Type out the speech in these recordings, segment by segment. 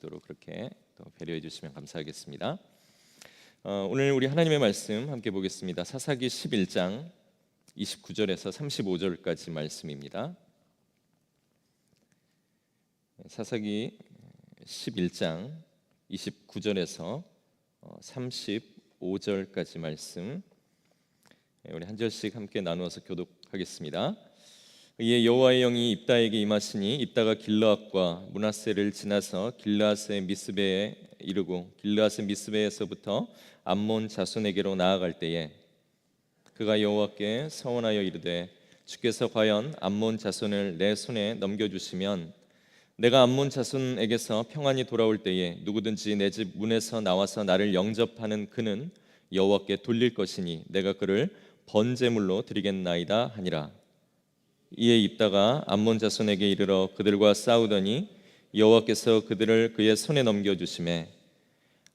있도록 그렇게 또 배려해 주시면 감사하겠습니다. 오늘 우리 하나님의 말씀 함께 보겠습니다. 사사기 11장 29절에서 35절까지 말씀입니다. 사사기 11장 29절에서 35절까지 말씀 우리 한 절씩 함께 나누어서 교독하겠습니다. 이에 여호와의 영이 입다에게 임하시니 입다가 길르앗과 므낫세를 지나서 길르앗의 미스베에 이르고 길르앗의 미스베에서부터 암몬 자손에게로 나아갈 때에 그가 여호와께 서원하여 이르되 주께서 과연 암몬 자손을 내 손에 넘겨주시면 내가 암몬 자손에게서 평안히 돌아올 때에 누구든지 내 집 문에서 나와서 나를 영접하는 그는 여호와께 돌릴 것이니 내가 그를 번제물로 드리겠나이다 하니라. 이에 입다가 암몬 자손에게 이르러 그들과 싸우더니 여호와께서 그들을 그의 손에 넘겨주시매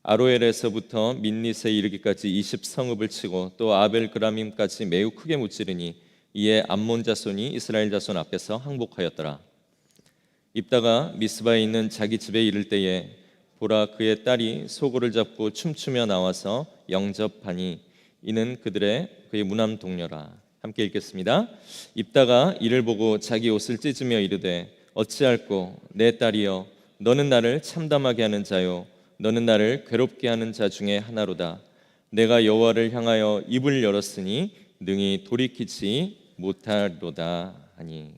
아로엘에서부터 민닛에 이르기까지 20성읍을 치고 또 아벨그라밈까지 매우 크게 무찌르니 이에 암몬 자손이 이스라엘 자손 앞에서 항복하였더라. 입다가 미스바에 있는 자기 집에 이를 때에 보라 그의 딸이 소고를 잡고 춤추며 나와서 영접하니 이는 그의 무남 동료라. 함께 읽겠습니다. 입다가 이를 보고 자기 옷을 찢으며 이르되 어찌할꼬 내 딸이여 너는 나를 참담하게 하는 자요 너는 나를 괴롭게 하는 자 중에 하나로다. 내가 여호와를 향하여 입을 열었으니 능히 돌이키지 못하리로다 하니.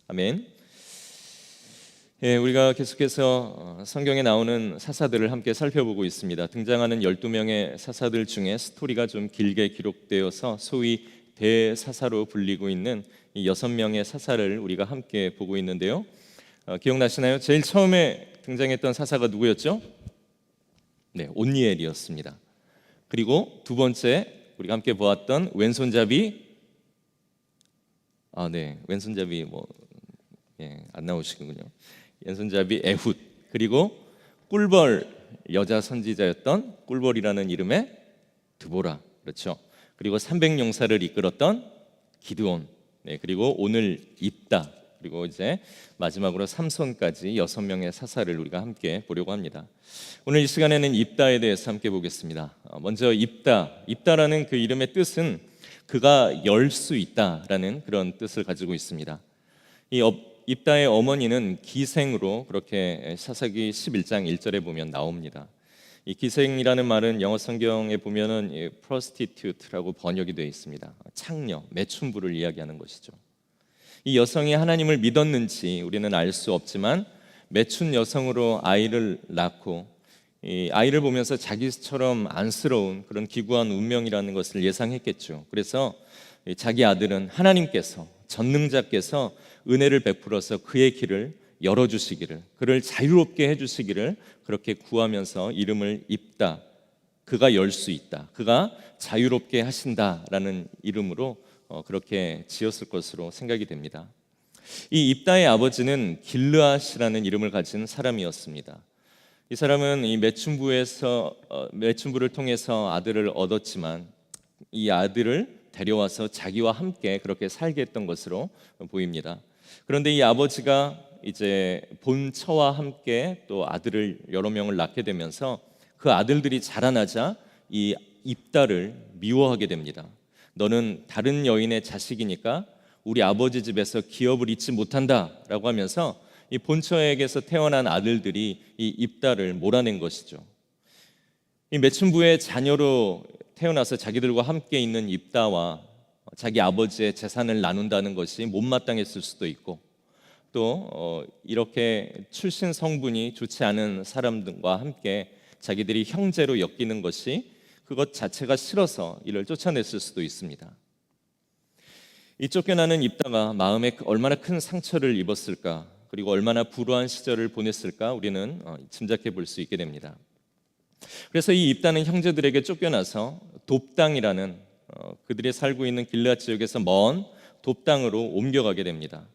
아멘. 우리가 계속해서 성경에 나오는 사사들을 함께 살펴보고 있습니다. 등장하는 12명의 사사들 중에 스토리가 좀 길게 기록되어서 소위 대사사로 불리고 있는 이 6명의 사사를 우리가 함께 보고 있는데요. 기억나시나요? 제일 처음에 등장했던 사사가 누구였죠? 네, 온니엘이었습니다. 그리고 두 번째 우리가 함께 보았던 왼손잡이 왼손잡이 안 나오시군요. 왼손잡이 에훗, 그리고 꿀벌 여자 선지자였던 꿀벌이라는 이름의 드보라, 그렇죠. 그리고 300용사를 이끌었던 기드온, 그리고 오늘 입다, 그리고 이제 마지막으로 삼손까지 6명의 사사를 우리가 함께 보려고 합니다. 오늘 이 시간에는 입다에 대해서 함께 보겠습니다. 먼저 입다라는 그 이름의 뜻은 그가 열 수 있다라는 그런 뜻을 가지고 있습니다. 이 입다의 어머니는 기생으로 그렇게 사사기 11장 1절에 보면 나옵니다. 이 기생이라는 말은 영어 성경에 보면은 prostitute라고 번역이 되어 있습니다. 창녀, 매춘부를 이야기하는 것이죠. 이 여성이 하나님을 믿었는지 우리는 알 수 없지만 매춘 여성으로 아이를 낳고 이 아이를 보면서 자기처럼 안쓰러운 그런 기구한 운명이라는 것을 예상했겠죠. 그래서 자기 아들은 하나님께서, 전능자께서 은혜를 베풀어서 그의 길을 열어주시기를, 그를 자유롭게 해주시기를 그렇게 구하면서 이름을 입다, 그가 열 수 있다, 그가 자유롭게 하신다라는 이름으로 그렇게 지었을 것으로 생각이 됩니다. 이 입다의 아버지는 길르앗이라는 이름을 가진 사람이었습니다. 이 사람은 이 매춘부를 통해서 아들을 얻었지만 이 아들을 데려와서 자기와 함께 그렇게 살게 했던 것으로 보입니다. 그런데 이 아버지가 이제 본처와 함께 또 아들을 여러 명을 낳게 되면서 그 아들들이 자라나자 이 입다를 미워하게 됩니다. 너는 다른 여인의 자식이니까 우리 아버지 집에서 기업을 잊지 못한다라고 하면서 이 본처에게서 태어난 아들들이 이 입다를 몰아낸 것이죠. 이 매춘부의 자녀로 태어나서 자기들과 함께 있는 입다와 자기 아버지의 재산을 나눈다는 것이 못마땅했을 수도 있고, 또 이렇게 출신 성분이 좋지 않은 사람들과 함께 자기들이 형제로 엮이는 것이 그것 자체가 싫어서 이를 쫓아냈을 수도 있습니다. 이 쫓겨나는 입다가 마음에 얼마나 큰 상처를 입었을까, 그리고 얼마나 불우한 시절을 보냈을까 우리는 짐작해 볼 수 있게 됩니다. 그래서 이 입다는 형제들에게 쫓겨나서 돕당이라는 그들이 살고 있는 길르앗 지역에서 먼 돕당으로 옮겨가게 됩니다.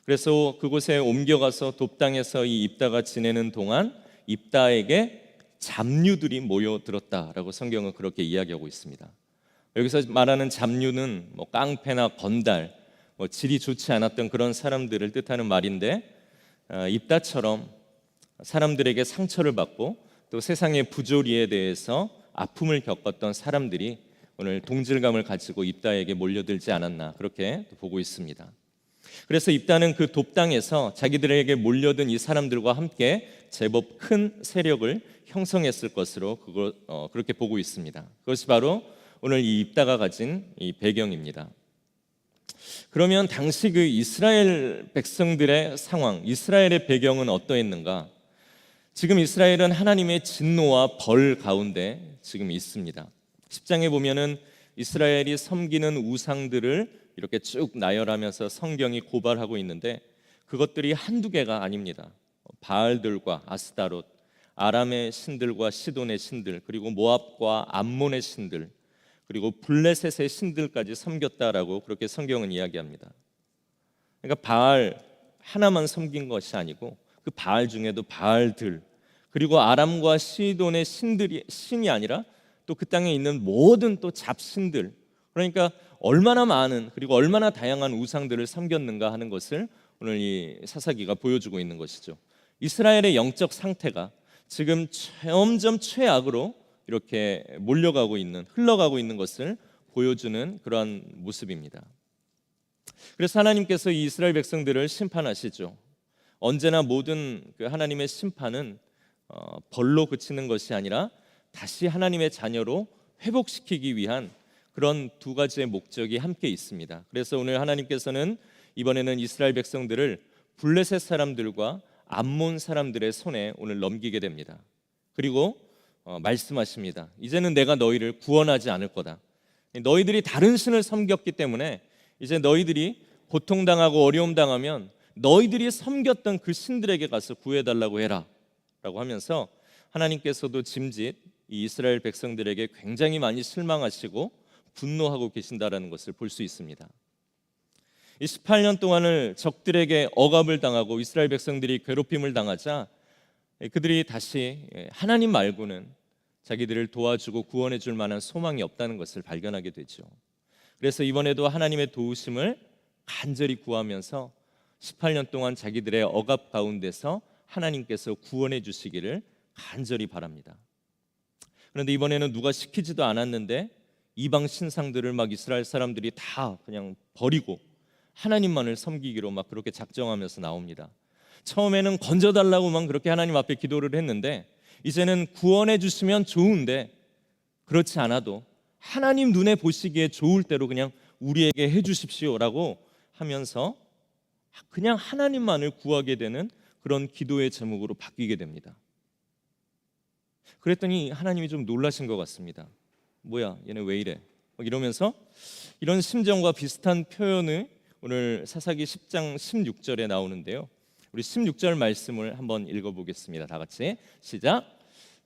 그래서 그곳에 옮겨가서 돕당에서 이 입다가 지내는 동안 입다에게 잡류들이 모여들었다라고 성경은 그렇게 이야기하고 있습니다. 여기서 말하는 잡류는 깡패나 건달, 질이 좋지 않았던 그런 사람들을 뜻하는 말인데, 입다처럼 사람들에게 상처를 받고 또 세상의 부조리에 대해서 아픔을 겪었던 사람들이 오늘 동질감을 가지고 입다에게 몰려들지 않았나 그렇게 보고 있습니다. 그래서 입다는 그 돕당에서 자기들에게 몰려든 이 사람들과 함께 제법 큰 세력을 형성했을 것으로 그렇게 보고 있습니다. 그것이 바로 오늘 이 입다가 가진 이 배경입니다. 그러면 당시 그 이스라엘 백성들의 상황, 이스라엘의 배경은 어떠했는가? 지금 이스라엘은 하나님의 진노와 벌 가운데 지금 있습니다. 10장에 보면은 이스라엘이 섬기는 우상들을 이렇게 쭉 나열하면서 성경이 고발하고 있는데 그것들이 한두 개가 아닙니다. 바알들과 아스타롯, 아람의 신들과 시돈의 신들, 그리고 모압과 암몬의 신들, 그리고 블레셋의 신들까지 섬겼다라고 그렇게 성경은 이야기합니다. 그러니까 바알 하나만 섬긴 것이 아니고 그 바알 중에도 바알들, 그리고 아람과 시돈의 신이 아니라 또 그 땅에 있는 모든 또 잡신들, 그러니까 얼마나 많은 그리고 얼마나 다양한 우상들을 섬겼는가 하는 것을 오늘 이 사사기가 보여주고 있는 것이죠. 이스라엘의 영적 상태가 지금 점점 최악으로 이렇게 흘러가고 있는 것을 보여주는 그러한 모습입니다. 그래서 하나님께서 이 이스라엘 백성들을 심판하시죠. 언제나 모든 그 하나님의 심판은 벌로 그치는 것이 아니라 다시 하나님의 자녀로 회복시키기 위한 그런 두 가지의 목적이 함께 있습니다. 그래서 오늘 하나님께서는 이번에는 이스라엘 백성들을 블레셋 사람들과 암몬 사람들의 손에 오늘 넘기게 됩니다. 그리고 말씀하십니다. 이제는 내가 너희를 구원하지 않을 거다. 너희들이 다른 신을 섬겼기 때문에 이제 너희들이 고통당하고 어려움 당하면 너희들이 섬겼던 그 신들에게 가서 구해달라고 해라 라고 하면서 하나님께서도 짐짓 이 이스라엘 백성들에게 굉장히 많이 실망하시고 분노하고 계신다라는 것을 볼 수 있습니다. 이 18년 동안을 적들에게 억압을 당하고 이스라엘 백성들이 괴롭힘을 당하자 그들이 다시 하나님 말고는 자기들을 도와주고 구원해 줄 만한 소망이 없다는 것을 발견하게 되죠. 그래서 이번에도 하나님의 도우심을 간절히 구하면서 18년 동안 자기들의 억압 가운데서 하나님께서 구원해 주시기를 간절히 바랍니다. 그런데 이번에는 누가 시키지도 않았는데 이방 신상들을 막 이스라엘 사람들이 다 그냥 버리고 하나님만을 섬기기로 막 그렇게 작정하면서 나옵니다. 처음에는 건져달라고만 그렇게 하나님 앞에 기도를 했는데 이제는 구원해 주시면 좋은데 그렇지 않아도 하나님 눈에 보시기에 좋을 대로 그냥 우리에게 해 주십시오라고 하면서 그냥 하나님만을 구하게 되는 그런 기도의 제목으로 바뀌게 됩니다. 그랬더니 하나님이 좀 놀라신 것 같습니다. 뭐야 얘네 왜 이래 막 이러면서 이런 심정과 비슷한 표현을 오늘 사사기 10장 16절에 나오는데요. 우리 16절 말씀을 한번 읽어보겠습니다. 다 같이 시작.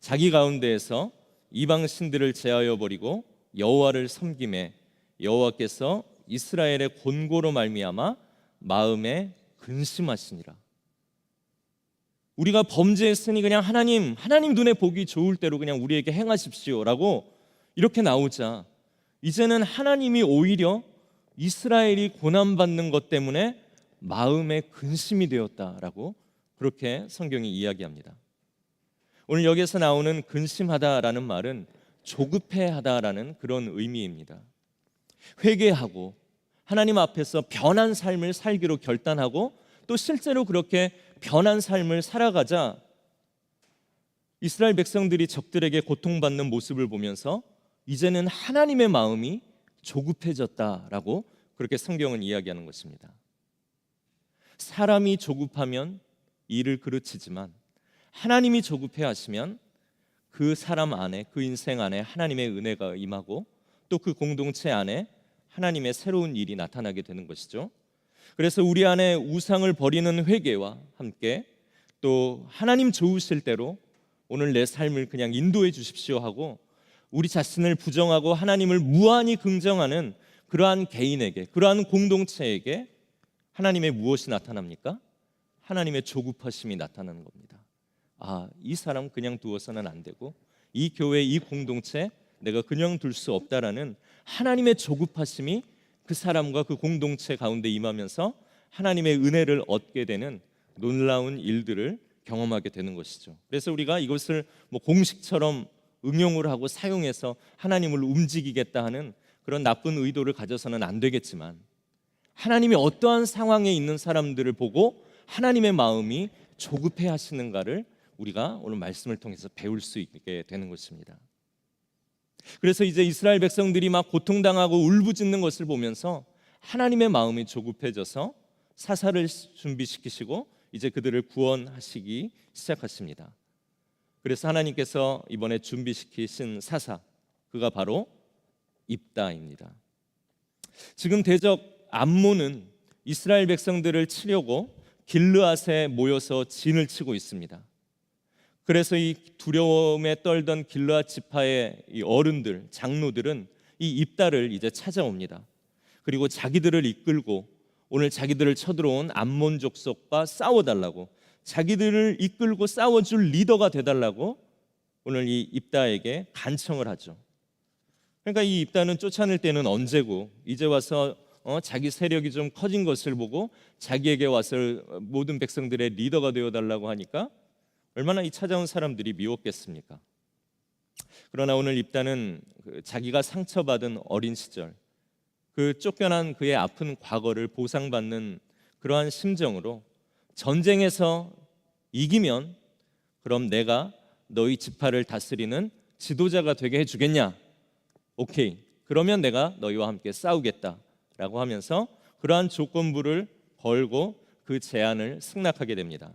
자기 가운데에서 이방 신들을 제하여 버리고 여호와를 섬김에 여호와께서 이스라엘의 곤고로 말미암아 마음에 근심하시니라. 우리가 범죄했으니 그냥 하나님 눈에 보기 좋을 대로 그냥 우리에게 행하십시오라고 이렇게 나오자 이제는 하나님이 오히려 이스라엘이 고난받는 것 때문에 마음에 근심이 되었다라고 그렇게 성경이 이야기합니다. 오늘 여기서 나오는 근심하다라는 말은 조급해하다라는 그런 의미입니다. 회개하고 하나님 앞에서 변한 삶을 살기로 결단하고 또 실제로 그렇게 변한 삶을 살아가자 이스라엘 백성들이 적들에게 고통받는 모습을 보면서 이제는 하나님의 마음이 조급해졌다라고 그렇게 성경은 이야기하는 것입니다. 사람이 조급하면 일을 그르치지만 하나님이 조급해 하시면 그 사람 안에 그 인생 안에 하나님의 은혜가 임하고 또 그 공동체 안에 하나님의 새로운 일이 나타나게 되는 것이죠. 그래서 우리 안에 우상을 버리는 회개와 함께 또 하나님 좋으실 대로 오늘 내 삶을 그냥 인도해 주십시오 하고 우리 자신을 부정하고 하나님을 무한히 긍정하는 그러한 개인에게 그러한 공동체에게 하나님의 무엇이 나타납니까? 하나님의 조급하심이 나타나는 겁니다. 이 사람 그냥 두어서는 안 되고 이 교회 이 공동체 내가 그냥 둘 수 없다라는 하나님의 조급하심이 그 사람과 그 공동체 가운데 임하면서 하나님의 은혜를 얻게 되는 놀라운 일들을 경험하게 되는 것이죠. 그래서 우리가 이것을 뭐 공식처럼 응용을 하고 사용해서 하나님을 움직이겠다 하는 그런 나쁜 의도를 가져서는 안 되겠지만, 하나님이 어떠한 상황에 있는 사람들을 보고 하나님의 마음이 조급해 하시는가를 우리가 오늘 말씀을 통해서 배울 수 있게 되는 것입니다. 그래서 이제 이스라엘 백성들이 막 고통당하고 울부짖는 것을 보면서 하나님의 마음이 조급해져서 사사를 준비시키시고 이제 그들을 구원하시기 시작하십니다. 그래서 하나님께서 이번에 준비시키신 사사, 그가 바로 입다입니다. 지금 대적 암몬은 이스라엘 백성들을 치려고 길르앗에 모여서 진을 치고 있습니다. 그래서 이 두려움에 떨던 길르앗 지파의 이 어른들, 장로들은 이 입다를 이제 찾아옵니다. 그리고 자기들을 이끌고 오늘 자기들을 쳐들어온 암몬 족속과 싸워달라고, 자기들을 이끌고 싸워줄 리더가 돼달라고 오늘 이 입다에게 간청을 하죠. 그러니까 이 입다는 쫓아낼 때는 언제고, 이제 와서 자기 세력이 좀 커진 것을 보고 자기에게 와서 모든 백성들의 리더가 되어달라고 하니까 얼마나 이 찾아온 사람들이 미웠겠습니까? 그러나 오늘 입다는 자기가 상처받은 어린 시절, 그 쫓겨난 그의 아픈 과거를 보상받는 그러한 심정으로, 전쟁에서 이기면 그럼 내가 너희 지파를 다스리는 지도자가 되게 해주겠냐? 오케이, 그러면 내가 너희와 함께 싸우겠다라고 하면서 그러한 조건부를 걸고 그 제안을 승낙하게 됩니다.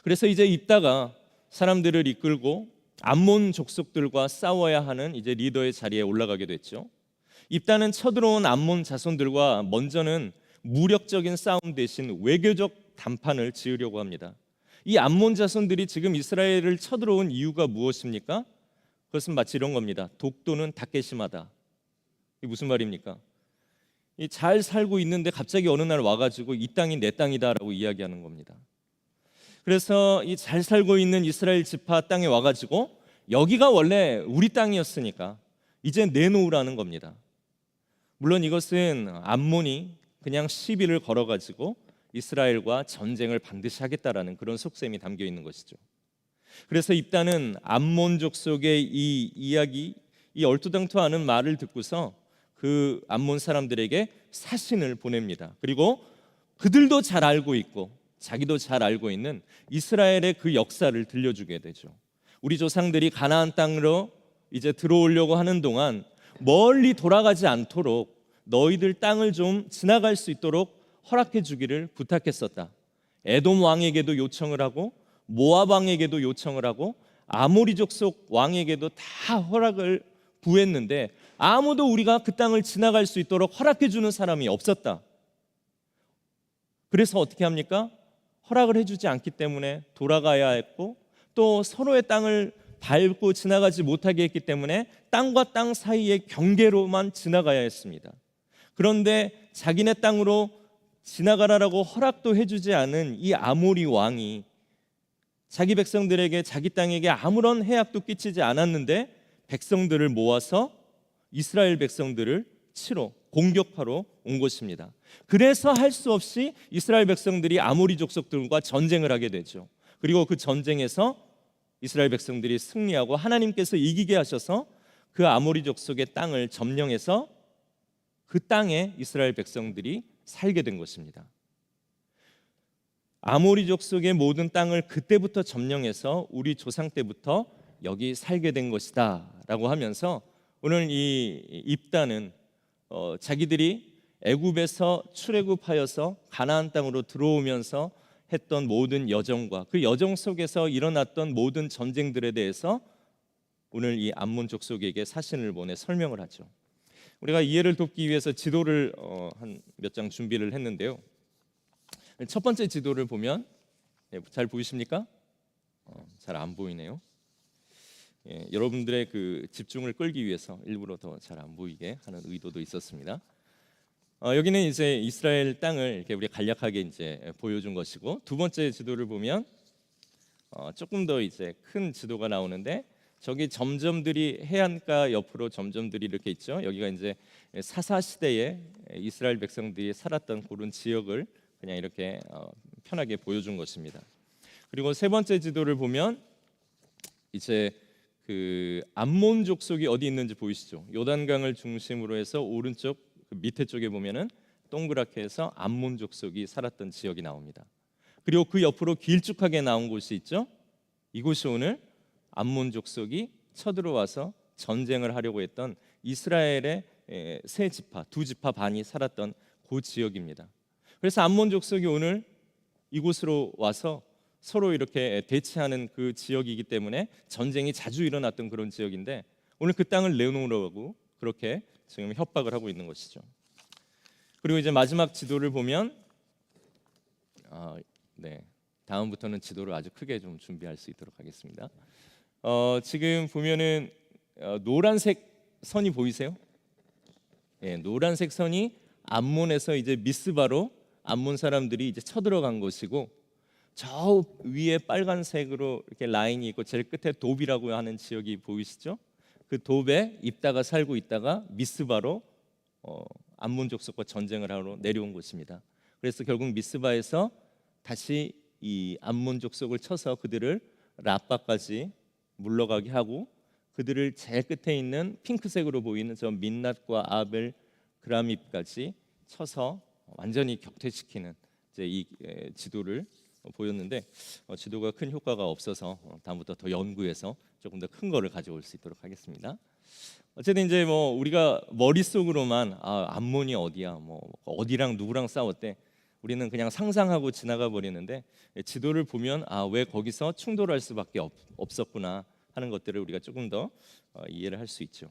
그래서 이제 입다가 사람들을 이끌고 암몬 족속들과 싸워야 하는 이제 리더의 자리에 올라가게 됐죠. 입다는 쳐들어온 암몬 자손들과 먼저는 무력적인 싸움 대신 외교적 담판을 지으려고 합니다. 이 암몬 자손들이 지금 이스라엘을 쳐들어온 이유가 무엇입니까? 그것은 마치 이런 겁니다. 독도는 닿게 심하다. 이게 무슨 말입니까? 잘 살고 있는데 갑자기 어느 날 와가지고 이 땅이 내 땅이다라고 이야기하는 겁니다. 그래서 이 잘 살고 있는 이스라엘 지파 땅에 와가지고 여기가 원래 우리 땅이었으니까 이제 내놓으라는 겁니다. 물론 이것은 암몬이 그냥 시비를 걸어가지고 이스라엘과 전쟁을 반드시 하겠다라는 그런 속셈이 담겨 있는 것이죠. 그래서 입다는 암몬 족속의 이 이야기, 이 얼토당토하는 말을 듣고서 그 암몬 사람들에게 사신을 보냅니다. 그리고 그들도 잘 알고 있고 자기도 잘 알고 있는 이스라엘의 그 역사를 들려주게 되죠. 우리 조상들이 가나안 땅으로 이제 들어오려고 하는 동안 멀리 돌아가지 않도록 너희들 땅을 좀 지나갈 수 있도록 허락해 주기를 부탁했었다. 에돔 왕에게도 요청을 하고 모압 왕에게도 요청을 하고 아모리 족속 왕에게도 다 허락을 구했는데 아무도 우리가 그 땅을 지나갈 수 있도록 허락해 주는 사람이 없었다. 그래서 어떻게 합니까? 허락을 해주지 않기 때문에 돌아가야 했고, 또 서로의 땅을 밟고 지나가지 못하게 했기 때문에 땅과 땅 사이의 경계로만 지나가야 했습니다. 그런데 자기네 땅으로 지나가라라고 허락도 해주지 않은 이 아모리 왕이 자기 백성들에게, 자기 땅에게 아무런 해악도 끼치지 않았는데 백성들을 모아서 이스라엘 백성들을 치러 공격하러 온 것입니다. 그래서 할 수 없이 이스라엘 백성들이 아모리 족속들과 전쟁을 하게 되죠. 그리고 그 전쟁에서 이스라엘 백성들이 승리하고 하나님께서 이기게 하셔서 그 아모리 족속의 땅을 점령해서 그 땅에 이스라엘 백성들이 살게 된 것입니다. 아모리 족속의 모든 땅을 그때부터 점령해서 우리 조상 때부터 여기 살게 된 것이다 라고 하면서 오늘 이 입다는 자기들이 애굽에서 출애굽하여서 가나안 땅으로 들어오면서 했던 모든 여정과 그 여정 속에서 일어났던 모든 전쟁들에 대해서 오늘 이 암몬 족속에게 사신을 보내 설명을 하죠. 우리가 이해를 돕기 위해서 지도를 한 몇 장 준비를 했는데요. 첫 번째 지도를 보면 잘 보이십니까? 잘 안 보이네요. 여러분들의 그 집중을 끌기 위해서 일부러 더 잘 안 보이게 하는 의도도 있었습니다. 여기는 이제 이스라엘 땅을 이렇게 우리 간략하게 이제 보여준 것이고, 두 번째 지도를 보면 조금 더 이제 큰 지도가 나오는데 저기 점점들이 해안가 옆으로 점점들이 이렇게 있죠. 여기가 이제 사사 시대에 이스라엘 백성들이 살았던 그런 지역을 그냥 이렇게 편하게 보여준 것입니다. 그리고 세 번째 지도를 보면 이제 그 암몬 족속이 어디 있는지 보이시죠? 요단강을 중심으로 해서 오른쪽 그 밑에 쪽에 보면은 동그랗게 해서 암몬 족속이 살았던 지역이 나옵니다. 그리고 그 옆으로 길쭉하게 나온 곳이 있죠? 이곳이 오늘 암몬 족속이 쳐들어와서 전쟁을 하려고 했던 이스라엘의 세 지파, 두 지파 반이 살았던 그 지역입니다. 그래서 암몬 족속이 오늘 이곳으로 와서 서로 이렇게 대치하는 그 지역이기 때문에 전쟁이 자주 일어났던 그런 지역인데 오늘 그 땅을 내놓으려고 그렇게 지금 협박을 하고 있는 것이죠. 그리고 이제 마지막 지도를 보면 다음부터는 지도를 아주 크게 좀 준비할 수 있도록 하겠습니다. 지금 보면은 노란색 선이 보이세요? 노란색 선이 암몬에서 이제 미스바로 암몬 사람들이 이제 쳐들어간 것이고, 저 위에 빨간색으로 이렇게 라인이 있고 제일 끝에 돕이라고 하는 지역이 보이시죠? 그 돕에 입다가 살고 있다가 미스바로 암몬 족속과 전쟁을 하러 내려온 곳입니다. 그래서 결국 미스바에서 다시 이 암몬 족속을 쳐서 그들을 라빠까지 물러가게 하고, 그들을 제일 끝에 있는 핑크색으로 보이는 저 민낫과 아벨 그라밉까지 쳐서 완전히 격퇴시키는 이제 이 지도를 보였는데 지도가 큰 효과가 없어서 다음부터 더 연구해서 조금 더 큰 거를 가져올 수 있도록 하겠습니다. 어쨌든 이제 뭐 우리가 머릿속으로만 암몬이 어디야, 뭐 어디랑 누구랑 싸웠대, 우리는 그냥 상상하고 지나가 버리는데 지도를 보면 왜 거기서 충돌할 수밖에 없었구나 하는 것들을 우리가 조금 더 이해를 할 수 있죠.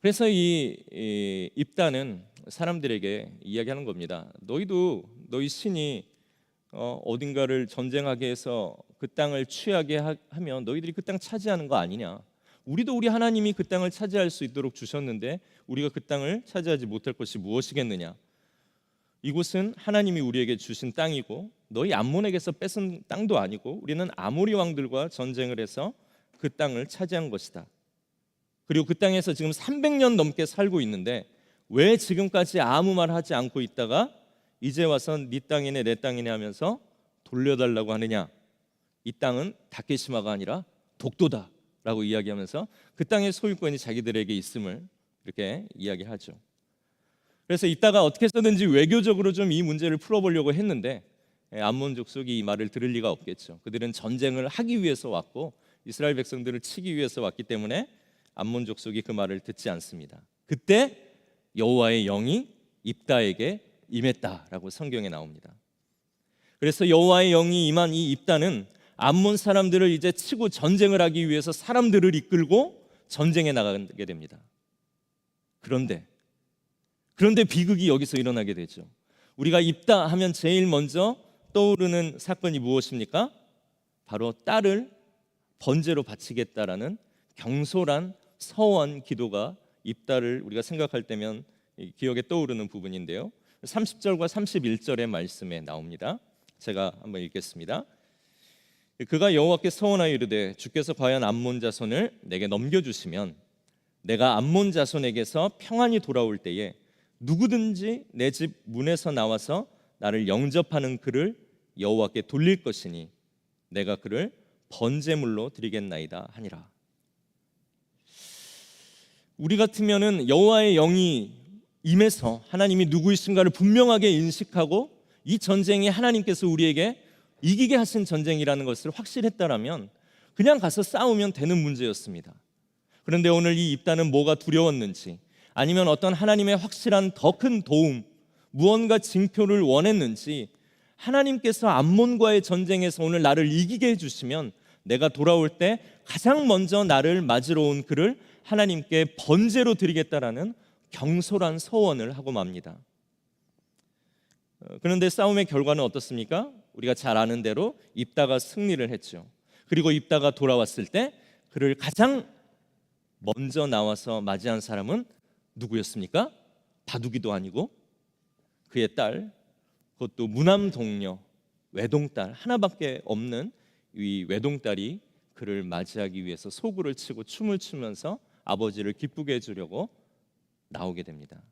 그래서 이 입다는 사람들에게 이야기하는 겁니다. 너희 신이 어딘가를 전쟁하게 해서 그 땅을 취하게 하면 너희들이 그 땅 차지하는 거 아니냐. 우리도 우리 하나님이 그 땅을 차지할 수 있도록 주셨는데 우리가 그 땅을 차지하지 못할 것이 무엇이겠느냐. 이곳은 하나님이 우리에게 주신 땅이고 너희 암몬에게서 뺏은 땅도 아니고 우리는 아모리 왕들과 전쟁을 해서 그 땅을 차지한 것이다. 그리고 그 땅에서 지금 300년 넘게 살고 있는데 왜 지금까지 아무 말 하지 않고 있다가 이제 와서 네 땅이네 내 땅이네 하면서 돌려달라고 하느냐. 이 땅은 다케시마가 아니라 독도다라고 이야기하면서 그 땅의 소유권이 자기들에게 있음을 이렇게 이야기하죠. 그래서 이따가 어떻게 해서든지 외교적으로 좀 이 문제를 풀어보려고 했는데 암몬 족속이 이 말을 들을 리가 없겠죠. 그들은 전쟁을 하기 위해서 왔고 이스라엘 백성들을 치기 위해서 왔기 때문에 암몬 족속이 그 말을 듣지 않습니다. 그때 여호와의 영이 입다에게 임했다라고 성경에 나옵니다. 그래서 여호와의 영이 임한 이 입다는 암몬 사람들을 이제 치고 전쟁을 하기 위해서 사람들을 이끌고 전쟁에 나가게 됩니다. 그런데 비극이 여기서 일어나게 되죠. 우리가 입다 하면 제일 먼저 떠오르는 사건이 무엇입니까? 바로 딸을 번제로 바치겠다라는 경솔한 서원 기도가 입다를 우리가 생각할 때면 기억에 떠오르는 부분인데요. 30절과 31절의 말씀에 나옵니다. 제가 한번 읽겠습니다. 그가 여호와께 서원하여 이르되 주께서 과연 암몬 자손을 내게 넘겨주시면 내가 암몬 자손에게서 평안히 돌아올 때에 누구든지 내 집 문에서 나와서 나를 영접하는 그를 여호와께 돌릴 것이니 내가 그를 번제물로 드리겠나이다 하니라. 우리 같으면은 여호와의 영이 임해서 하나님이 누구이신가를 분명하게 인식하고 이 전쟁이 하나님께서 우리에게 이기게 하신 전쟁이라는 것을 확실했다라면 그냥 가서 싸우면 되는 문제였습니다. 그런데 오늘 이 입다는 뭐가 두려웠는지, 아니면 어떤 하나님의 확실한 더 큰 도움, 무언가 징표를 원했는지, 하나님께서 암몬과의 전쟁에서 오늘 나를 이기게 해주시면 내가 돌아올 때 가장 먼저 나를 맞으러 온 그를 하나님께 번제로 드리겠다라는 경솔한 서원을 하고 맙니다. 그런데 싸움의 결과는 어떻습니까? 우리가 잘 아는 대로 입다가 승리를 했죠. 그리고 입다가 돌아왔을 때 그를 가장 먼저 나와서 맞이한 사람은 누구였습니까? 바둑이도 아니고 그의 딸, 그것도 무남 동료, 외동딸 하나밖에 없는 이 외동딸이 그를 맞이하기 위해서 소구를 치고 춤을 추면서 아버지를 기쁘게 해주려고 나오게 됩니다.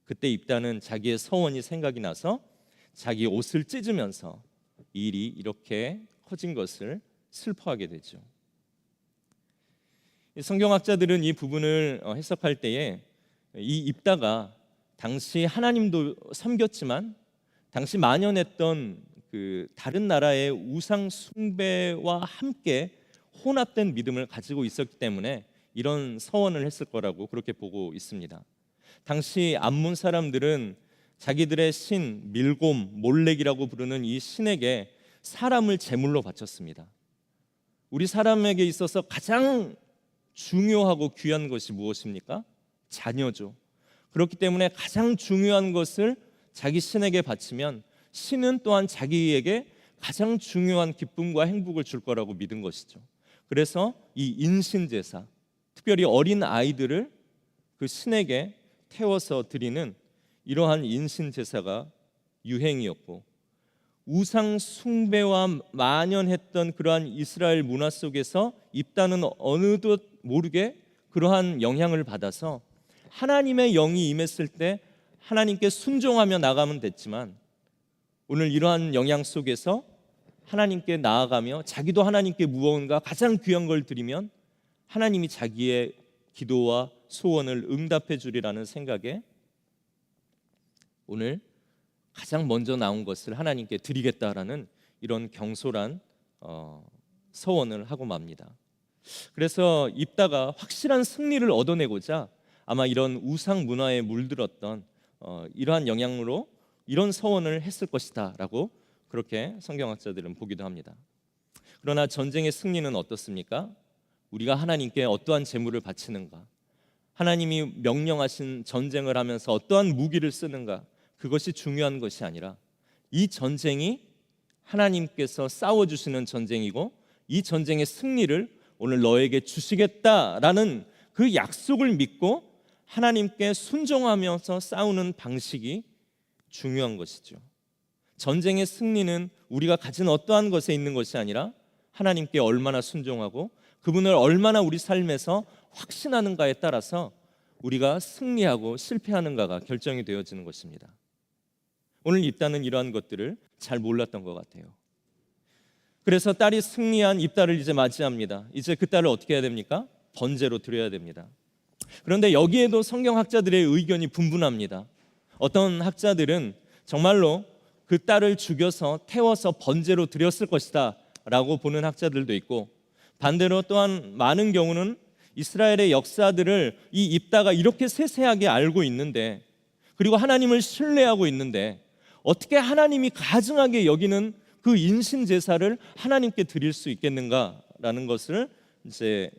그때 입다는 자기의 서원이 생각이 나서 자기 옷을 찢으면서 일이 이렇게 커진 것을 슬퍼하게 되죠. 성경학자들은 이 부분을 해석할 때에 이 입다가 당시 하나님도 섬겼지만 당시 만연했던 그 다른 나라의 우상 숭배와 함께 혼합된 믿음을 가지고 있었기 때문에 이런 서원을 했을 거라고 그렇게 보고 있습니다. 당시 암몬 사람들은 자기들의 신 밀곰, 몰렉이라고 부르는 이 신에게 사람을 제물로 바쳤습니다. 우리 사람에게 있어서 가장 중요하고 귀한 것이 무엇입니까? 자녀죠. 그렇기 때문에 가장 중요한 것을 자기 신에게 바치면 신은 또한 자기에게 가장 중요한 기쁨과 행복을 줄 거라고 믿은 것이죠. 그래서 이 인신제사, 특별히 어린 아이들을 그 신에게 태워서 드리는 이러한 인신제사가 유행이었고, 우상 숭배와 만연했던 그러한 이스라엘 문화 속에서 입다는 어느덧 모르게 그러한 영향을 받아서 하나님의 영이 임했을 때 하나님께 순종하며 나가면 됐지만, 오늘 이러한 영향 속에서 하나님께 나아가며 자기도 하나님께 무언가 가장 귀한 걸 드리면 하나님이 자기의 기도와 소원을 응답해 주리라는 생각에 오늘 가장 먼저 나온 것을 하나님께 드리겠다라는 이런 경솔한 서원을 하고 맙니다. 그래서 입다가 확실한 승리를 얻어내고자 아마 이런 우상 문화에 물들었던 이러한 영향으로 이런 서원을 했을 것이다라고 그렇게 성경학자들은 보기도 합니다. 그러나 전쟁의 승리는 어떻습니까? 우리가 하나님께 어떠한 제물을 바치는가, 하나님이 명령하신 전쟁을 하면서 어떠한 무기를 쓰는가, 그것이 중요한 것이 아니라 이 전쟁이 하나님께서 싸워주시는 전쟁이고 이 전쟁의 승리를 오늘 너에게 주시겠다라는 그 약속을 믿고 하나님께 순종하면서 싸우는 방식이 중요한 것이죠. 전쟁의 승리는 우리가 가진 어떠한 것에 있는 것이 아니라 하나님께 얼마나 순종하고 그분을 얼마나 우리 삶에서 확신하는가에 따라서 우리가 승리하고 실패하는가가 결정이 되어지는 것입니다. 오늘 입다는 이러한 것들을 잘 몰랐던 것 같아요. 그래서 딸이 승리한 입다를 이제 맞이합니다. 이제 그 딸을 어떻게 해야 됩니까? 번제로 드려야 됩니다. 그런데 여기에도 성경학자들의 의견이 분분합니다. 어떤 학자들은 정말로 그 딸을 죽여서 태워서 번제로 드렸을 것이다 라고 보는 학자들도 있고, 반대로 또한 많은 경우는 이스라엘의 역사들을 이 입다가 이렇게 세세하게 알고 있는데, 그리고 하나님을 신뢰하고 있는데 어떻게 하나님이 가증하게 여기는 그 인신 제사를 하나님께 드릴 수 있겠는가라는 것을 이제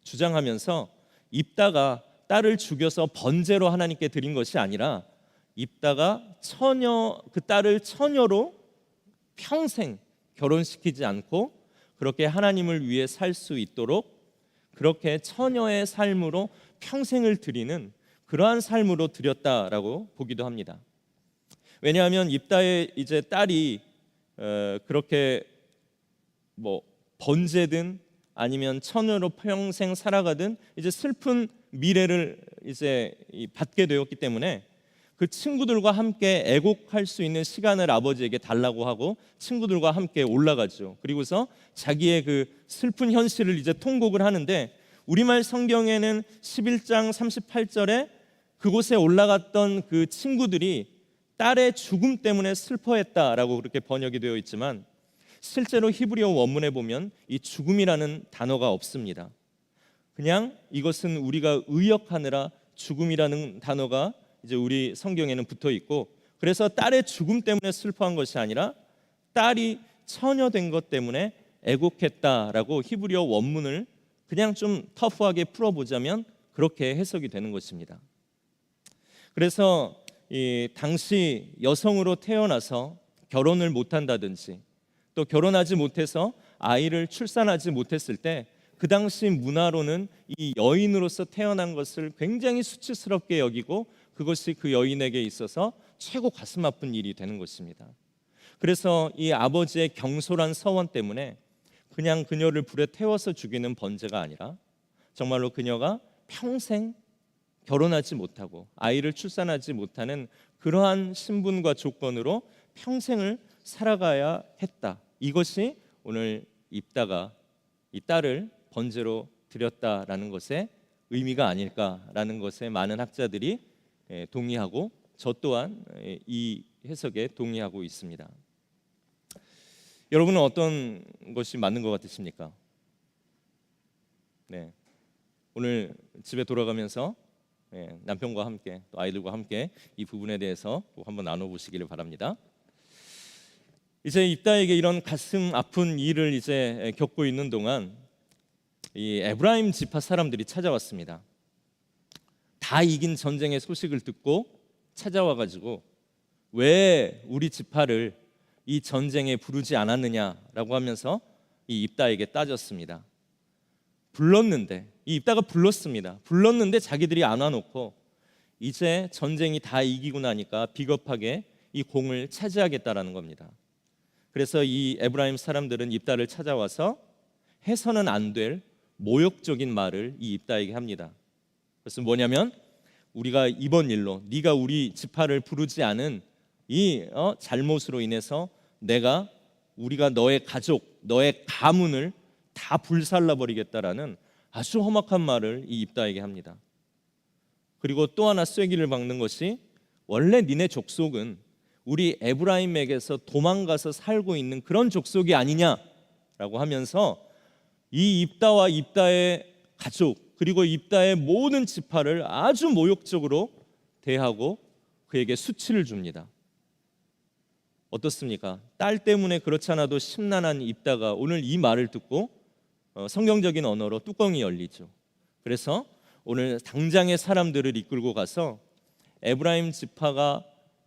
주장하면서 입다가 딸을 죽여서 번제로 하나님께 드린 것이 아니라 입다가 그 딸을 처녀로 평생 결혼시키지 않고 그렇게 하나님을 위해 살 수 있도록 그렇게 처녀의 삶으로 평생을 드리는 그러한 삶으로 드렸다라고 보기도 합니다. 왜냐하면 입다의 이제 딸이 그렇게 번제든 아니면 처녀로 평생 살아가든 이제 슬픈 미래를 이제 받게 되었기 때문에 그 친구들과 함께 애곡할 수 있는 시간을 아버지에게 달라고 하고 친구들과 함께 올라가죠. 그리고서 자기의 그 슬픈 현실을 이제 통곡을 하는데, 우리말 성경에는 11장 38절에 그곳에 올라갔던 그 친구들이 딸의 죽음 때문에 슬퍼했다라고 그렇게 번역이 되어 있지만, 실제로 히브리어 원문에 보면 이 죽음이라는 단어가 없습니다. 그냥 이것은 우리가 의역하느라 죽음이라는 단어가 이제 우리 성경에는 붙어 있고, 그래서 딸의 죽음 때문에 슬퍼한 것이 아니라 딸이 처녀된 것 때문에 애곡했다라고 히브리어 원문을 그냥 좀 터프하게 풀어보자면 그렇게 해석이 되는 것입니다. 그래서 이 당시 여성으로 태어나서 결혼을 못한다든지 또 결혼하지 못해서 아이를 출산하지 못했을 때 그 당시 문화로는 이 여인으로서 태어난 것을 굉장히 수치스럽게 여기고 그것이 그 여인에게 있어서 최고 가슴 아픈 일이 되는 것입니다. 그래서 이 아버지의 경솔한 서원 때문에 그냥 그녀를 불에 태워서 죽이는 번제가 아니라 정말로 그녀가 평생 결혼하지 못하고 아이를 출산하지 못하는 그러한 신분과 조건으로 평생을 살아가야 했다. 이것이 오늘 입다가 이 딸을 번제로 드렸다라는 것의 의미가 아닐까라는 것에 많은 학자들이 동의하고 저 또한 이 해석에 동의하고 있습니다. 여러분은 어떤 것이 맞는 것 같으십니까? 네, 오늘 집에 돌아가면서 남편과 함께 또 아이들과 함께 이 부분에 대해서 꼭 한번 나눠보시기를 바랍니다. 이제 입다에게 이런 가슴 아픈 일을 이제 겪고 있는 동안 이 에브라임 지파 사람들이 찾아왔습니다. 다 이긴 전쟁의 소식을 듣고 찾아와 가지고 왜 우리 지파를 이 전쟁에 부르지 않았느냐라고 하면서 이 입다에게 따졌습니다. 불렀는데 이 입다가 불렀습니다. 불렀는데 자기들이 안 와놓고 이제 전쟁이 다 이기고 나니까 비겁하게 이 공을 차지하겠다라는 겁니다. 그래서 이 에브라임 사람들은 입다를 찾아와서 해서는 안 될 모욕적인 말을 이 입다에게 합니다. 그래서 뭐냐면 우리가 이번 일로 네가 우리 지파를 부르지 않은 이 잘못으로 인해서 우리가 너의 가족, 너의 가문을 다 불살라 버리겠다라는 아주 험악한 말을 이 입다에게 합니다. 그리고 또 하나 쐐기를 박는 것이 원래 니네 족속은 우리 에브라임에게서 도망가서 살고 있는 그런 족속이 아니냐라고 하면서 이 입다와 입다의 가족 그리고 입다의 모든 지파를 아주 모욕적으로 대하고 그에게 수치를 줍니다. 어떻습니까? 딸 때문에 그렇지 않아도 심란한 입다가 오늘 이 말을 듣고 성경적인 언어로 뚜껑이 열리죠. 그래서 오늘 당장의 사람들을 이끌고 가서 에브라임 지파가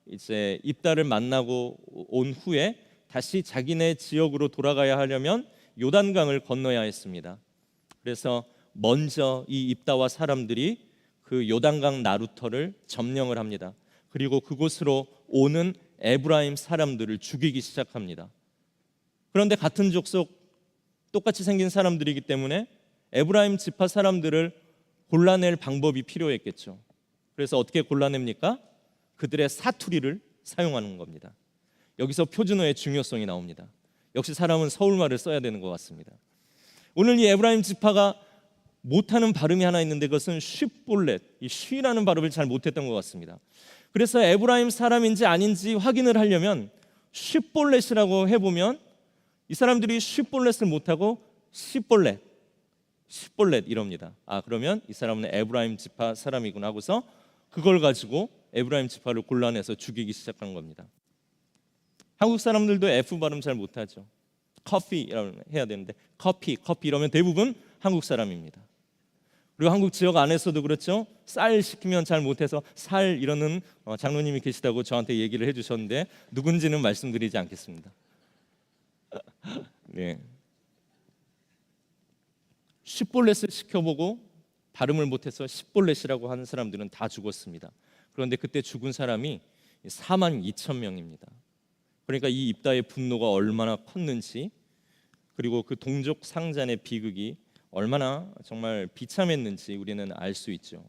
이제 입다를 만나고 온 후에 다시 자기네 지역으로 돌아가야 하려면 요단강을 건너야 했습니다. 그래서 먼저 이 입다와 사람들이 그 요단강 나루터를 점령을 합니다. 그리고 그곳으로 오는 에브라임 사람들을 죽이기 시작합니다. 그런데 같은 족속 똑같이 생긴 사람들이기 때문에 에브라임 지파 사람들을 골라낼 방법이 필요했겠죠. 그래서 어떻게 골라냅니까? 그들의 사투리를 사용하는 겁니다. 여기서 표준어의 중요성이 나옵니다. 역시 사람은 서울말을 써야 되는 것 같습니다. 오늘 이 에브라임 지파가 못하는 발음이 하나 있는데 그것은 쉽볼렛, 이 쉬라는 발음을 잘 못했던 것 같습니다. 그래서 에브라임 사람인지 아닌지 확인을 하려면 쉽볼렛이라고 해보면 이 사람들이 쉽볼렛을 못하고 시볼렛 이럽니다. 그러면 이 사람은 에브라임 지파 사람이구나 하고서 그걸 가지고 에브라임 지파를 골라내서 죽이기 시작한 겁니다. 한국 사람들도 F 발음 잘 못하죠. 커피라고 해야 되는데 커피 이러면 대부분 한국 사람입니다. 그리고 한국 지역 안에서도 그렇죠. 쌀 시키면 잘 못해서 살 이러는 장로님이 계시다고 저한테 얘기를 해주셨는데 누군지는 말씀드리지 않겠습니다. 네. 쉽볼렛을 시켜보고 발음을 못해서 십볼렛이라고 하는 사람들은 다 죽었습니다. 그런데 그때 죽은 사람이 42,000명입니다. 그러니까 이 입다의 분노가 얼마나 컸는지 그리고 그 동족 상잔의 비극이 얼마나 정말 비참했는지 우리는 알 수 있죠.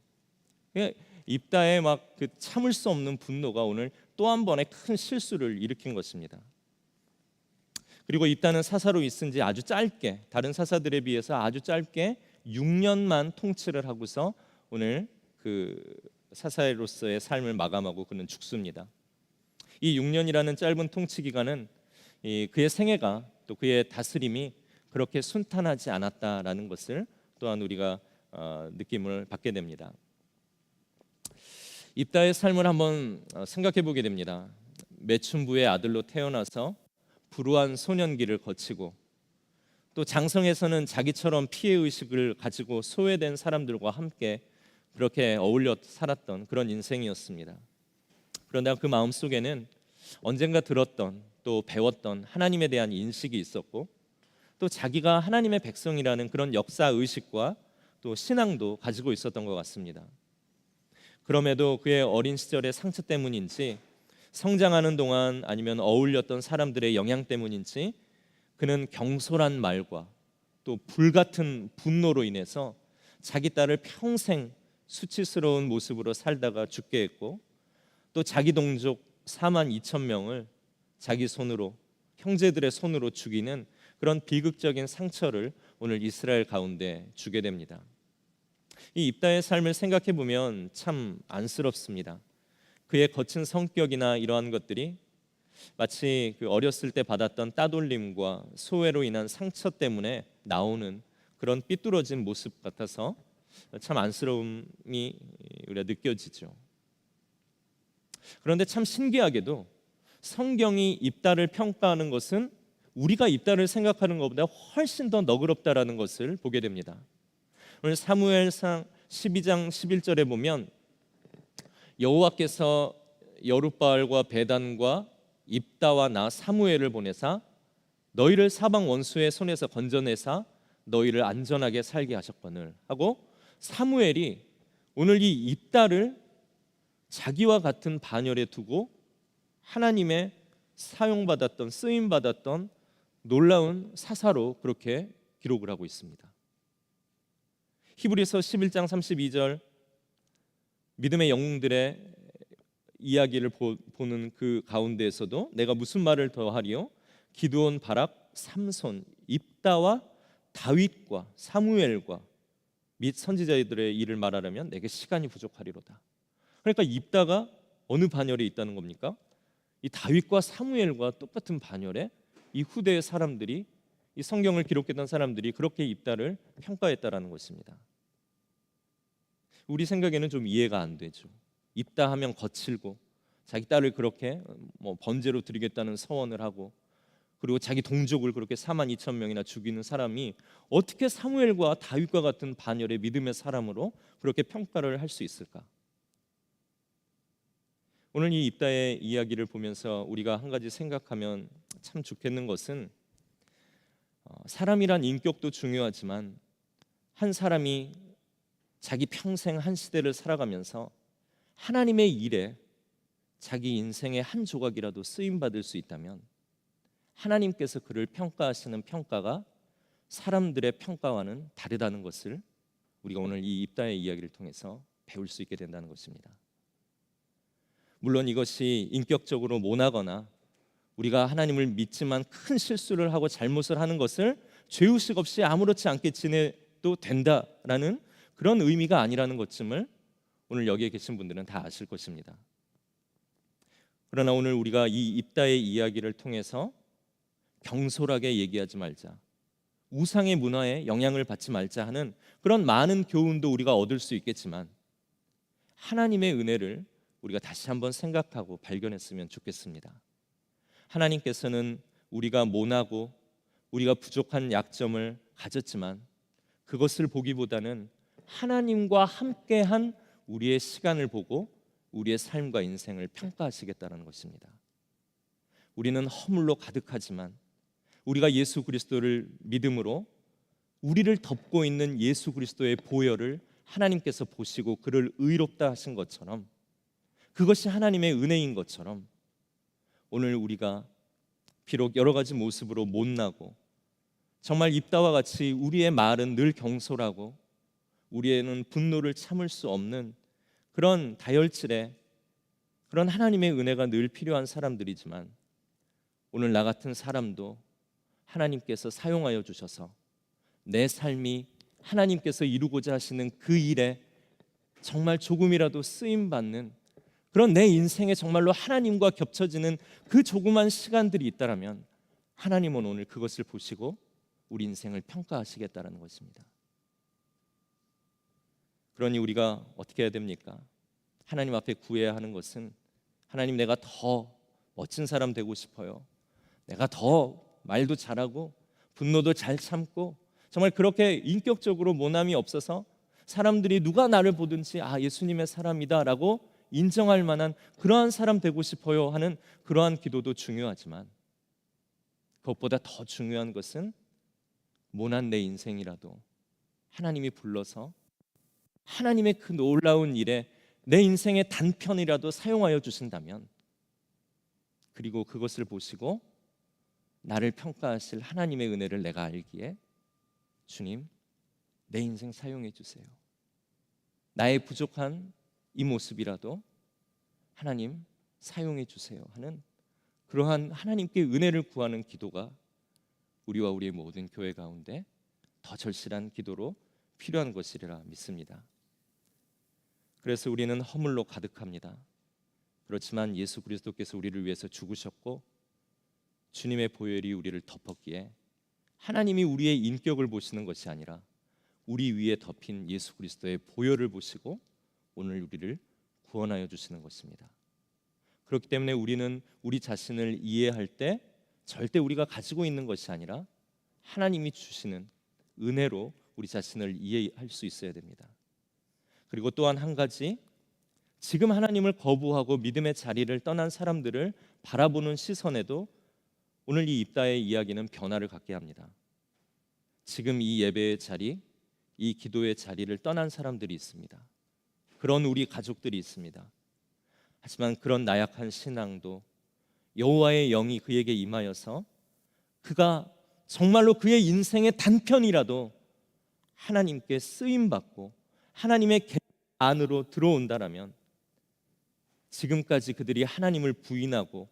입다의 막 그 참을 수 없는 분노가 오늘 또 한 번의 큰 실수를 일으킨 것입니다. 그리고 입다는 사사로 있은 지 아주 짧게 다른 사사들에 비해서 아주 짧게 6년만 통치를 하고서 오늘 그 사사로서의 삶을 마감하고 그는 죽습니다. 이 6년이라는 짧은 통치 기간은 그의 생애가 또 그의 다스림이 그렇게 순탄하지 않았다라는 것을 또한 우리가 느낌을 받게 됩니다. 입다의 삶을 한번 생각해 보게 됩니다. 매춘부의 아들로 태어나서 불우한 소년기를 거치고 또 장성에서는 자기처럼 피해의식을 가지고 소외된 사람들과 함께 그렇게 어울려 살았던 그런 인생이었습니다. 그런데 그 마음속에는 언젠가 들었던 또 배웠던 하나님에 대한 인식이 있었고 또 자기가 하나님의 백성이라는 그런 역사의식과 또 신앙도 가지고 있었던 것 같습니다. 그럼에도 그의 어린 시절의 상처 때문인지 성장하는 동안 아니면 어울렸던 사람들의 영향 때문인지 그는 경솔한 말과 또 불같은 분노로 인해서 자기 딸을 평생 수치스러운 모습으로 살다가 죽게 했고 또 자기 동족 42,000명을 자기 손으로, 형제들의 손으로 죽이는 그런 비극적인 상처를 오늘 이스라엘 가운데 주게 됩니다. 이 입다의 삶을 생각해 보면 참 안쓰럽습니다. 그의 거친 성격이나 이러한 것들이 마치 그 어렸을 때 받았던 따돌림과 소외로 인한 상처 때문에 나오는 그런 삐뚤어진 모습 같아서 참 안쓰러움이 우리가 느껴지죠. 그런데 참 신기하게도 성경이 입다를 평가하는 것은 우리가 입다를 생각하는 것보다 훨씬 더 너그럽다라는 것을 보게 됩니다. 오늘 사무엘상 12장 11절에 보면 여호와께서 여룻바알과 베단과 입다와 나 사무엘을 보내사 너희를 사방 원수의 손에서 건져내사 너희를 안전하게 살게 하셨거늘 하고, 사무엘이 오늘 이 입다를 자기와 같은 반열에 두고 하나님의 사용받았던, 쓰임받았던 놀라운 사사로 그렇게 기록을 하고 있습니다. 히브리서 11장 32절 믿음의 영웅들의 이야기를 보는 그 가운데에서도 내가 무슨 말을 더하리요? 기드온, 바락, 삼손, 입다와 다윗과 사무엘과 및 선지자들의 일을 말하려면 내게 시간이 부족하리로다. 그러니까 입다가 어느 반열에 있다는 겁니까? 이 다윗과 사무엘과 똑같은 반열에 이 후대의 사람들이, 이 성경을 기록했던 사람들이 그렇게 입다를 평가했다라는 것입니다. 우리 생각에는 좀 이해가 안 되죠. 입다 하면 거칠고 자기 딸을 그렇게 번제로 드리겠다는 서원을 하고, 그리고 자기 동족을 그렇게 42,000명이나 죽이는 사람이 어떻게 사무엘과 다윗과 같은 반열의 믿음의 사람으로 그렇게 평가를 할 수 있을까? 오늘 이 입다의 이야기를 보면서 우리가 한 가지 생각하면 참 좋겠는 것은, 사람이란 인격도 중요하지만 한 사람이 자기 평생 한 시대를 살아가면서 하나님의 일에 자기 인생의 한 조각이라도 쓰임받을 수 있다면 하나님께서 그를 평가하시는 평가가 사람들의 평가와는 다르다는 것을 우리가 오늘 이 입다의 이야기를 통해서 배울 수 있게 된다는 것입니다. 물론 이것이 인격적으로 모나거나 우리가 하나님을 믿지만 큰 실수를 하고 잘못을 하는 것을 죄의식 없이 아무렇지 않게 지내도 된다라는 그런 의미가 아니라는 것쯤을 오늘 여기에 계신 분들은 다 아실 것입니다. 그러나 오늘 우리가 이 입다의 이야기를 통해서 경솔하게 얘기하지 말자, 우상의 문화에 영향을 받지 말자 하는 그런 많은 교훈도 우리가 얻을 수 있겠지만, 하나님의 은혜를 우리가 다시 한번 생각하고 발견했으면 좋겠습니다. 하나님께서는 우리가 모나고 우리가 부족한 약점을 가졌지만 그것을 보기보다는 하나님과 함께한 우리의 시간을 보고 우리의 삶과 인생을 평가하시겠다는 것입니다. 우리는 허물로 가득하지만 우리가 예수 그리스도를 믿음으로 우리를 덮고 있는 예수 그리스도의 보혈을 하나님께서 보시고 그를 의롭다 하신 것처럼, 그것이 하나님의 은혜인 것처럼, 오늘 우리가 비록 여러 가지 모습으로 못나고 정말 입다와 같이 우리의 말은 늘 경솔하고 우리에는 분노를 참을 수 없는 그런 다혈질의 그런 하나님의 은혜가 늘 필요한 사람들이지만, 오늘 나 같은 사람도 하나님께서 사용하여 주셔서 내 삶이 하나님께서 이루고자 하시는 그 일에 정말 조금이라도 쓰임받는 그런 내 인생에 정말로 하나님과 겹쳐지는 그 조그만 시간들이 있다라면 하나님은 오늘 그것을 보시고 우리 인생을 평가하시겠다라는 것입니다. 그러니 우리가 어떻게 해야 됩니까? 하나님 앞에 구해야 하는 것은, 하나님, 내가 더 멋진 사람 되고 싶어요. 내가 더 말도 잘하고 분노도 잘 참고 정말 그렇게 인격적으로 모남이 없어서 사람들이 누가 나를 보든지 예수님의 사람이다라고 인정할 만한 그러한 사람 되고 싶어요 하는 그러한 기도도 중요하지만, 그것보다 더 중요한 것은 모난 내 인생이라도 하나님이 불러서 하나님의 그 놀라운 일에 내 인생의 단편이라도 사용하여 주신다면, 그리고 그것을 보시고 나를 평가하실 하나님의 은혜를 내가 알기에, 주님, 내 인생 사용해 주세요. 나의 부족한 이 모습이라도 하나님 사용해 주세요 하는 그러한 하나님께 은혜를 구하는 기도가 우리와 우리의 모든 교회 가운데 더 절실한 기도로 필요한 것이라 믿습니다. 그래서 우리는 허물로 가득합니다. 그렇지만 예수 그리스도께서 우리를 위해서 죽으셨고 주님의 보혈이 우리를 덮었기에 하나님이 우리의 인격을 보시는 것이 아니라 우리 위에 덮인 예수 그리스도의 보혈을 보시고 오늘 우리를 구원하여 주시는 것입니다. 그렇기 때문에 우리는 우리 자신을 이해할 때 절대 우리가 가지고 있는 것이 아니라 하나님이 주시는 은혜로 우리 자신을 이해할 수 있어야 됩니다. 그리고 또한 한 가지, 지금 하나님을 거부하고 믿음의 자리를 떠난 사람들을 바라보는 시선에도 오늘 이 입다의 이야기는 변화를 갖게 합니다. 지금 이 예배의 자리, 이 기도의 자리를 떠난 사람들이 있습니다. 그런 우리 가족들이 있습니다. 하지만 그런 나약한 신앙도 여호와의 영이 그에게 임하여서 그가 정말로 그의 인생의 단편이라도 하나님께 쓰임받고 하나님의 계획 안으로 들어온다라면 지금까지 그들이 하나님을 부인하고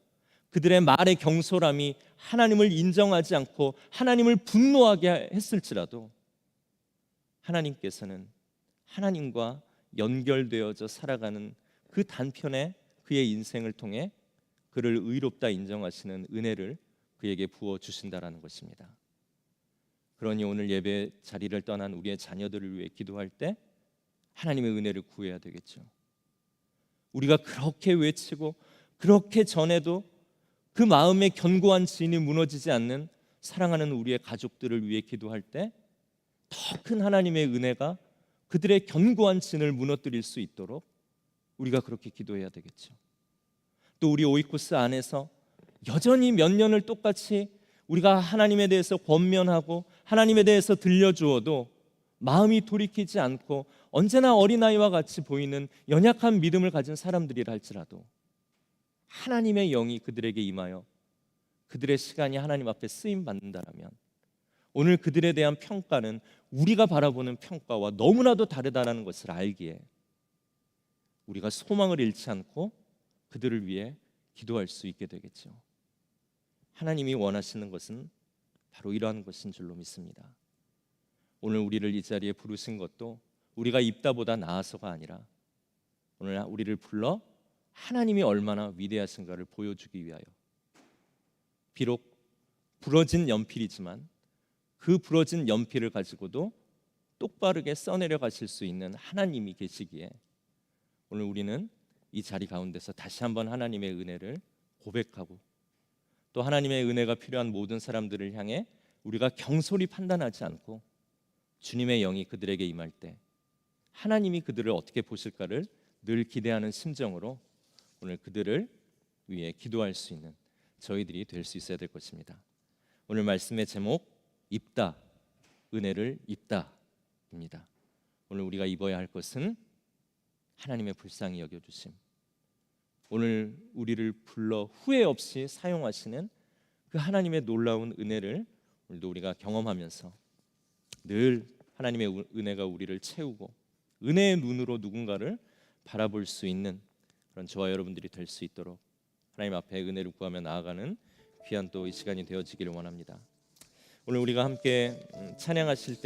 그들의 말의 경솔함이 하나님을 인정하지 않고 하나님을 분노하게 했을지라도 하나님께서는 하나님과 연결되어져 살아가는 그 단편의 그의 인생을 통해 그를 의롭다 인정하시는 은혜를 그에게 부어 주신다라는 것입니다. 그러니 오늘 예배 자리를 떠난 우리의 자녀들을 위해 기도할 때 하나님의 은혜를 구해야 되겠죠. 우리가 그렇게 외치고 그렇게 전해도 그 마음의 견고한 진이 무너지지 않는 사랑하는 우리의 가족들을 위해 기도할 때 더 큰 하나님의 은혜가 그들의 견고한 진을 무너뜨릴 수 있도록 우리가 그렇게 기도해야 되겠죠. 또 우리 오이코스 안에서 여전히 몇 년을 똑같이 우리가 하나님에 대해서 권면하고 하나님에 대해서 들려주어도 마음이 돌이키지 않고 언제나 어린아이와 같이 보이는 연약한 믿음을 가진 사람들이라 할지라도 하나님의 영이 그들에게 임하여 그들의 시간이 하나님 앞에 쓰임 받는다라면 오늘 그들에 대한 평가는 우리가 바라보는 평가와 너무나도 다르다는 것을 알기에 우리가 소망을 잃지 않고 그들을 위해 기도할 수 있게 되겠죠. 하나님이 원하시는 것은 바로 이러한 것인 줄로 믿습니다. 오늘 우리를 이 자리에 부르신 것도 우리가 입다보다 나아서가 아니라 오늘 우리를 불러 하나님이 얼마나 위대하신가를 보여주기 위하여 비록 부러진 연필이지만 그 부러진 연필을 가지고도 똑바르게 써내려 가실 수 있는 하나님이 계시기에 오늘 우리는 이 자리 가운데서 다시 한번 하나님의 은혜를 고백하고 또 하나님의 은혜가 필요한 모든 사람들을 향해 우리가 경솔히 판단하지 않고 주님의 영이 그들에게 임할 때 하나님이 그들을 어떻게 보실까를 늘 기대하는 심정으로 오늘 그들을 위해 기도할 수 있는 저희들이 될 수 있어야 될 것입니다. 오늘 말씀의 제목 입다, 은혜를 입다입니다. 오늘 우리가 입어야 할 것은 하나님의 불쌍히 여겨주심, 오늘 우리를 불러 후회 없이 사용하시는 그 하나님의 놀라운 은혜를 오늘도 우리가 경험하면서 늘 하나님의 은혜가 우리를 채우고 은혜의 눈으로 누군가를 바라볼 수 있는 그런 저와 여러분들이 될 수 있도록 하나님 앞에 은혜를 구하며 나아가는 귀한 또 이 시간이 되어지기를 원합니다. 오늘 우리가 함께 찬양하실 때